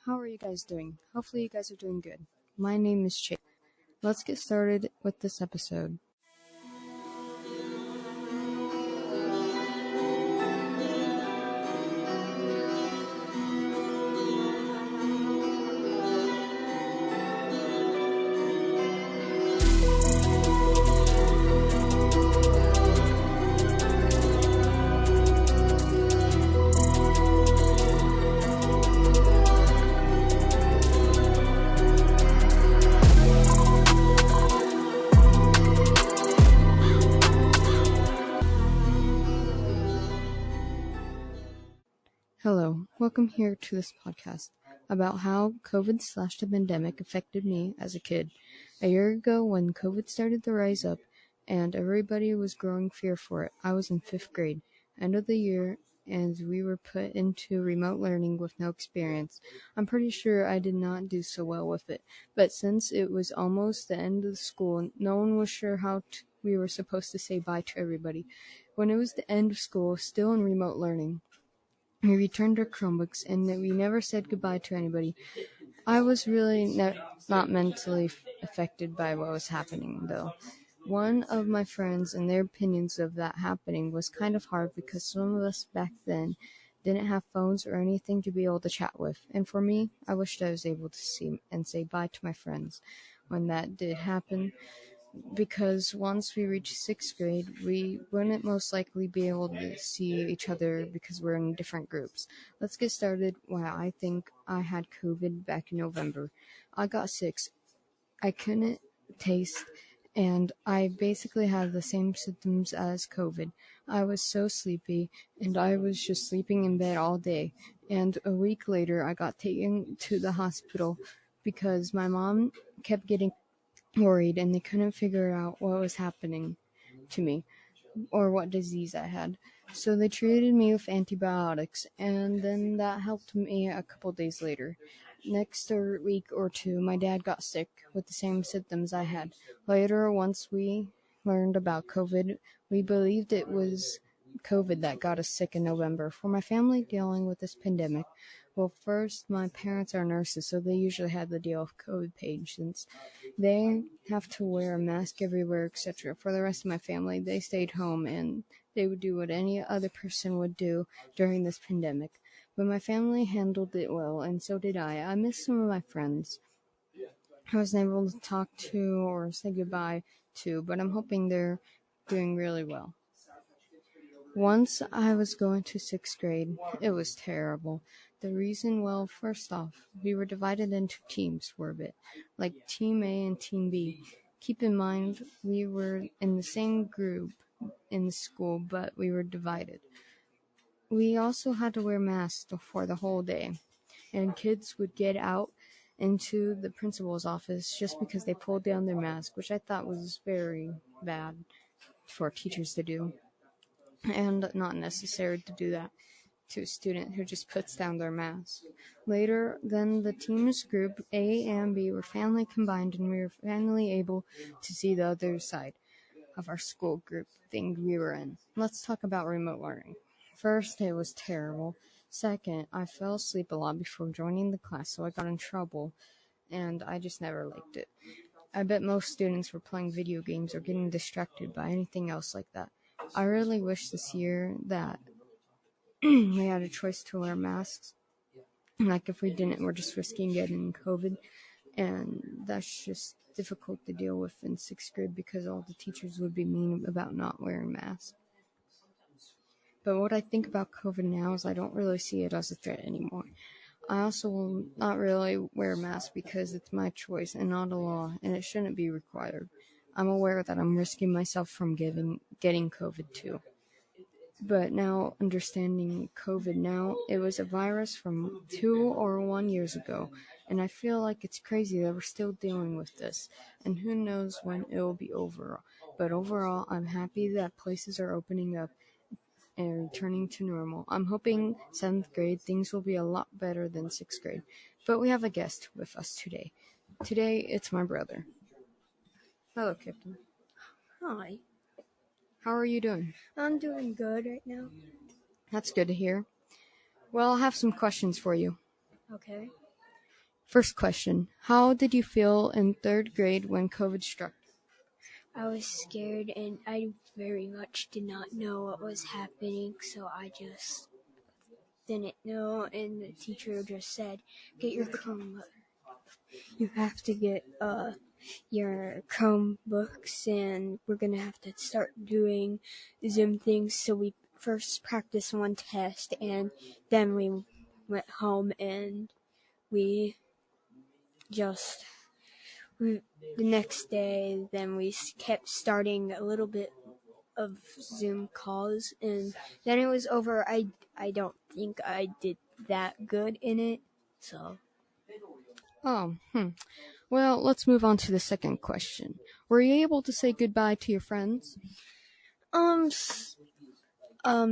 How are you guys doing? Hopefully you guys are doing good. My name is Chase. Let's get started with this episode. Hello, welcome here to this podcast about how COVID/the pandemic affected me as a kid. A year ago, when COVID started to rise up and everybody was growing fear for it, I was in 5th grade, end of the year, and we were put into remote learning with no experience. I'm pretty sure I did not do so well with it, but since it was almost the end of the school, no one was sure how we were supposed to say bye to everybody. When it was the end of school, still in remote learning, we returned our Chromebooks, and we never said goodbye to anybody. I was really not mentally affected by what was happening, though. One of my friends and their opinions of that happening was kind of hard because some of us back then didn't have phones or anything to be able to chat with. And for me, I wished I was able to see and say bye to my friends when that did happen, because once we reached 6th grade, we wouldn't most likely be able to see each other because we're in different groups. Let's get started why I think I had COVID back in November. I got sick. I couldn't taste, and I basically had the same symptoms as COVID. I was so sleepy, and I was just sleeping in bed all day. And a week later, I got taken to the hospital because my mom kept getting worried and they couldn't figure out what was happening to me or what disease I had. So they treated me with antibiotics, and then that helped me a couple days later. Next week or two, my dad got sick with the same symptoms I had. Later, once we learned about COVID, we believed it was COVID that got us sick in November. For my family dealing with this pandemic, well, first, my parents are nurses, so they usually had to deal with COVID patients. They have to wear a mask everywhere, etc. For the rest of my family, they stayed home and they would do what any other person would do during this pandemic. But my family handled it well, and so did I. I miss some of my friends I wasn't able to talk to or say goodbye to, but I'm hoping they're doing really well. Once I was going to 6th grade, it was terrible. The reason, well, first off, we were divided into teams for a bit, like Team A and Team B. Keep in mind, we were in the same group in the school, but we were divided. We also had to wear masks for the whole day, and kids would get out into the principal's office just because they pulled down their mask, which I thought was very bad for teachers to do, and not necessary to do that to a student who just puts down their mask. Later, then the teams group A and B were finally combined, and we were finally able to see the other side of our school group thing we were in. Let's talk about remote learning. First, it was terrible. Second, I fell asleep a lot before joining the class, so I got in trouble, and I just never liked it. I bet most students were playing video games or getting distracted by anything else like that. I really wish this year that we had a choice to wear masks. Like if we didn't, we're just risking getting COVID, and that's just difficult to deal with in 6th grade because all the teachers would be mean about not wearing masks. But what I think about COVID now is I don't really see it as a threat anymore. I also will not really wear a mask because it's my choice and not a law, and it shouldn't be required. I'm aware that I'm risking myself from getting COVID too. But now, understanding COVID now, it was a virus from 2 or 1 years ago, and I feel like it's crazy that we're still dealing with this, and who knows when it will be over. But overall, I'm happy that places are opening up and returning to normal. I'm hoping 7th grade things will be a lot better than 6th grade. But we have a guest with us today. Today, it's my brother. Hello, Captain. Hi, How are you doing? I'm doing good right now. That's good to hear. Well, I have some questions for you. Okay. First question: how did you feel in third grade when COVID struck? I was scared and I very much did not know what was happening, so I just didn't know. And the teacher just said, "Get your Chromebook. You have to get your Chromebooks, and we're gonna have to start doing Zoom things." So we first practiced one test, and then we went home and we just the next day, then we kept starting a little bit of Zoom calls, and then it was over. I don't think I did that good in it, so Oh, Well, let's move on to the second question. Were you able to say goodbye to your friends? um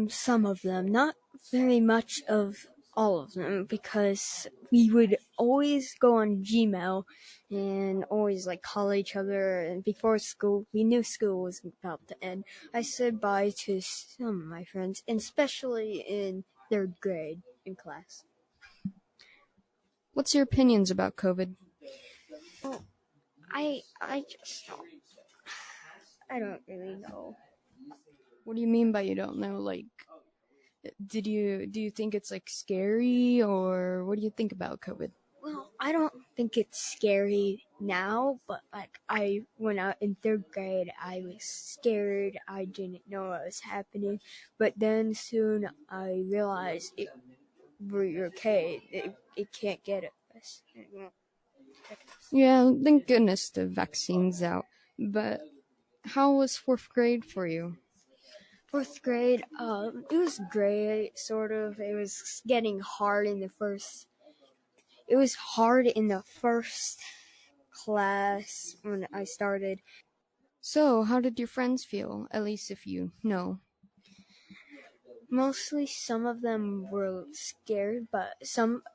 some of them, not very much of all of them, because we would always go on Gmail and always like call each other. And before school, we knew school was about to end. I said bye to some of my friends, and especially in third grade in class. What's your opinions about COVID? Well, I just I don't really know. What do you mean by you don't know? Like, do you think it's like scary, or what do you think about COVID? Well, I don't think it's scary now, but like I when I in third grade, I was scared. I didn't know what was happening, but then soon I realized we're okay. It can't get us. It won't affect us. Yeah, thank goodness the vaccine's out. But how was fourth grade for you? Fourth grade, it was great. Sort of. It was getting hard in the first. It was hard in the first class when I started. So, how did your friends feel? At least if you know. Mostly, some of them were scared, but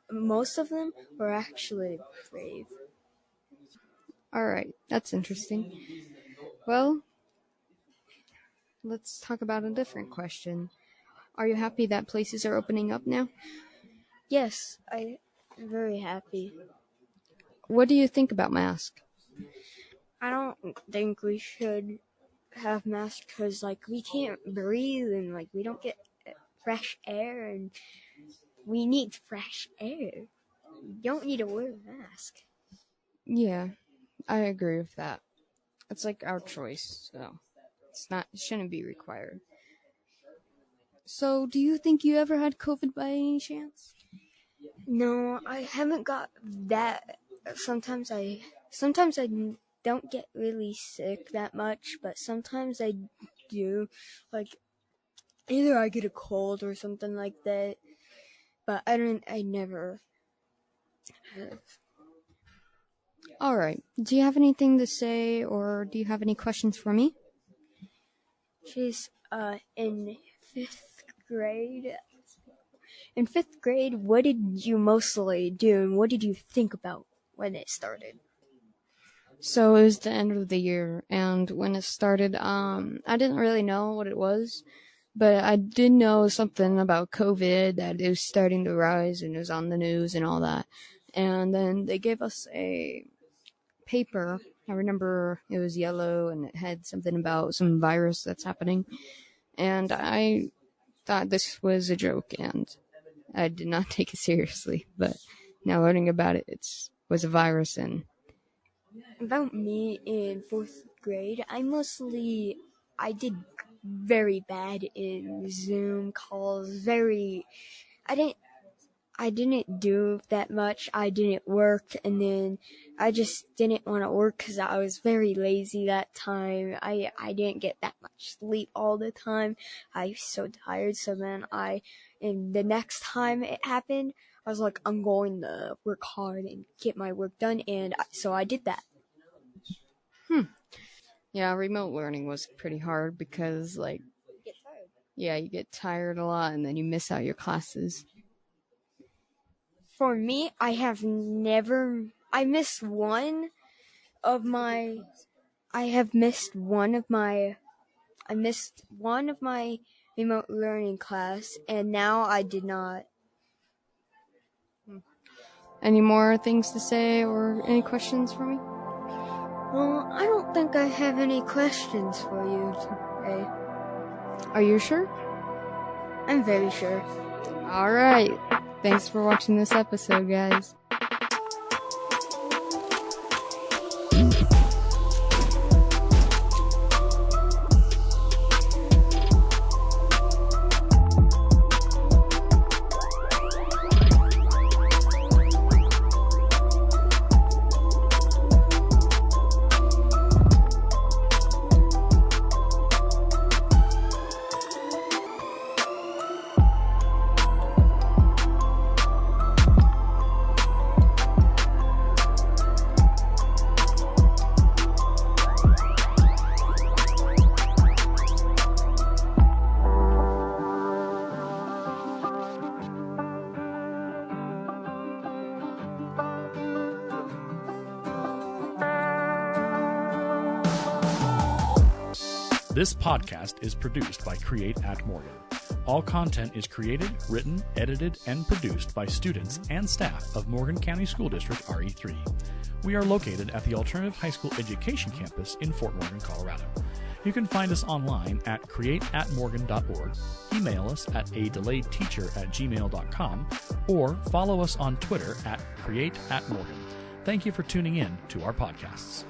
most of them were actually brave. Alright, that's interesting. Well, let's talk about a different question. Are you happy that places are opening up now? Yes, I'm very happy. What do you think about masks? I don't think we should have masks because, like, we can't breathe and, like, we don't get fresh air, and we need fresh air. You don't need to wear a mask. Yeah, I agree with that. It's like our choice, so it shouldn't be required. So, do you think you ever had COVID by any chance? No, I haven't got that. Sometimes I don't get really sick that much, but sometimes I do. Like either I get a cold or something like that, but I never have. Alright, do you have anything to say, or do you have any questions for me? She's in fifth grade. In fifth grade, what did you mostly do, and what did you think about when it started? So, it was the end of the year, and when it started, I didn't really know what it was, but I did know something about COVID, that it was starting to rise, and it was on the news and all that. And then they gave us a paper. I remember it was yellow and it had something about some virus that's happening. And I thought this was a joke, and I did not take it seriously. But now learning about it, it was a virus. And About me in fourth grade, I did very bad in Zoom calls. I didn't I didn't do that much. I didn't work, and then I just didn't want to work because I was very lazy that time. I didn't get that much sleep all the time. I was so tired. So then and the next time it happened, I was like, I'm going to work hard and get my work done, and so I did that. yeah, remote learning was pretty hard because, like, Get tired. yeah, you get tired a lot and then you miss out your classes. For me, I missed of my, I have missed one of my remote learning class, and now I did not. Any more things to say or any questions for me? Well, I don't think I have any questions for you today. Are you sure? I'm very sure. Alright. Thanks for watching this episode, guys. This podcast is produced by Create at Morgan. All content is created, written, edited, and produced by students and staff of Morgan County School District RE3. We are located at the Alternative High School Education Campus in Fort Morgan, Colorado. You can find us online at createatmorgan.org, email us at adelayedteacher@gmail.com, or follow us on Twitter at createatmorgan. Thank you for tuning in to our podcasts.